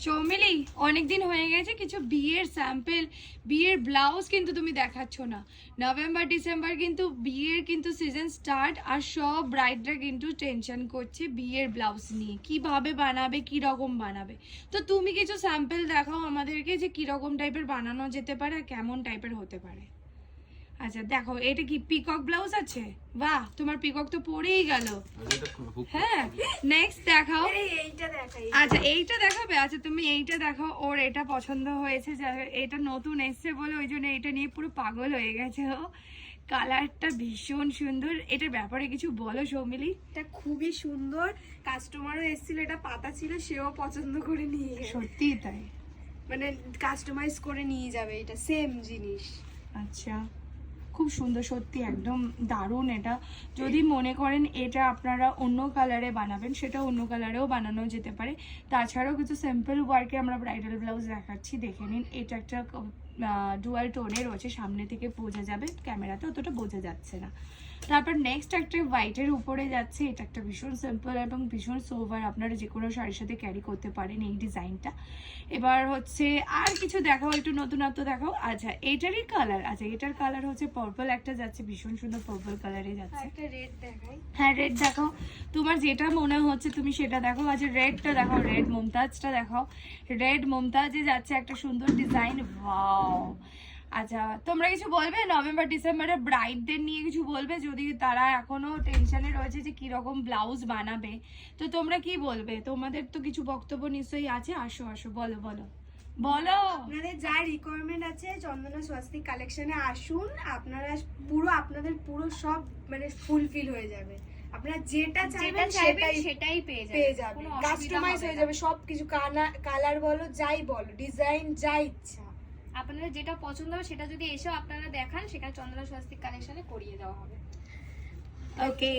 সৌমিলি অনেকদিন হয়ে গেছে কিছু বিয়ের স্যাম্পল, বিয়ের ব্লাউজ কিন্তু তুমি দেখাচ্ছ না। নভেম্বর ডিসেম্বর কিন্তু বিয়ের কিন্তু সিজন স্টার্ট, আর সব ব্রাইডরা কিন্তু টেনশন করছে বিয়ের ব্লাউজ নিয়ে, কিভাবে বানাবে, কি রকম বানাবে। তো তুমি কিছু স্যাম্পল দেখাও আমাদেরকে যে কি রকম টাইপের বানানো যেতে পারে আর কেমন টাইপের হতে পারে। আচ্ছা দেখো, এটা কি পিকক ব্লাউজ আছে? বাহ, তোমার পিকক তো পরেই গেল। হ্যাঁ, নেক্সট দেখাও। এইটা দেখাই। আচ্ছা এইটা দেখাবে? আচ্ছা তুমি এইটা দেখাও। ওর এটা পছন্দ হয়েছে, এটা নতুন এসছে বলে ওই জন্য এটা নিয়ে পুরো পাগল হয়ে গেছে ও। কালারটা ভীষণ সুন্দর। এটার ব্যাপারে কিছু বলো সৌমিলি। এটা খুবই সুন্দর, কাস্টমারও এসেছিল, এটা পাতা ছিল, সেও পছন্দ করে নিয়ে গেছে। সত্যি তাই? মানে কাস্টমাইজ করে নিয়ে যাবে, এটা সেম জিনিস। আচ্ছা, খুব সুন্দর, সত্যি একদম দারুণ। এটা যদি মনে করেন এটা আপনারা অন্য কালারে বানাবেন, সেটা অন্য কালারেও বানানো যেতে পারে। তাছাড়াও কিছু সিম্পল ওয়ার্কে আমরা ব্রাইডাল ব্লাউজ দেখাচ্ছি, দেখে নিন। এটা একটা ডুয়াল টোনে রয়েছে, সামনে থেকে বোঝা যাবে, ক্যামেরাতে অতটা বোঝা যাচ্ছে না। তারপর নেক্সট একটা হোয়াইটের উপরে যাচ্ছে, এটা একটা ভীষণ সিম্পল এবং ভীষণ সোভার, আপনারা যে কোনো শাড়ির সাথে ক্যারি করতে পারেন এই ডিজাইনটা। এবার হচ্ছে আর কিছু দেখাও, একটু নতুনত্ব দেখাও। আচ্ছা এইটারই কালার, আচ্ছা এটার কালার হচ্ছে পার্পল একটা যাচ্ছে, ভীষণ সুন্দর পার্পল কালারে যাচ্ছে। একটা রেড দেখাই। হ্যাঁ রেড দেখাও, তোমার যেটা মনে হচ্ছে তুমি সেটা দেখো। আচ্ছা রেডটা দেখাও, রেড মুমতাজটা দেখাও। রেড মুমতাজে যাচ্ছে একটা সুন্দর ডিজাইন। ওয়াও। আচ্ছা তোমরা কিছু বলবে নভেম্বর ডিসেম্বরে ব্রাইডদের নিয়ে, কিছু বলবে যদি তারা এখনো টেনশনে রয়েছে যে কিরকম ব্লাউজ বানাবে? তো তোমরা কি বলবে? তোমাদের তো কিছু বক্তব্য নিশ্চয়ই আছে, আসো আসো বলো বলো বলো। আপনাদের যা রিকোয়ারমেন্ট আছে চন্দনা স্বস্তিক কালেকশনে আসুন, আপনারা আপনাদের পুরো সব মানে ফুলফিল হয়ে যাবে। আপনারা যেটা চাইবেন সেটাই পেয়ে যাবেন। কাস্টমাইজ হয়ে যাবে সবকিছু, কালার বলো, যাই বলো, ডিজাইন যা ইচ্ছা আপনাদের যেটা পছন্দ হবে সেটা যদি এসেও আপনারা দেখান, সেখানে চন্দনা স্বস্তিক কালেকশনে করিয়ে দেওয়া হবে। ওকে।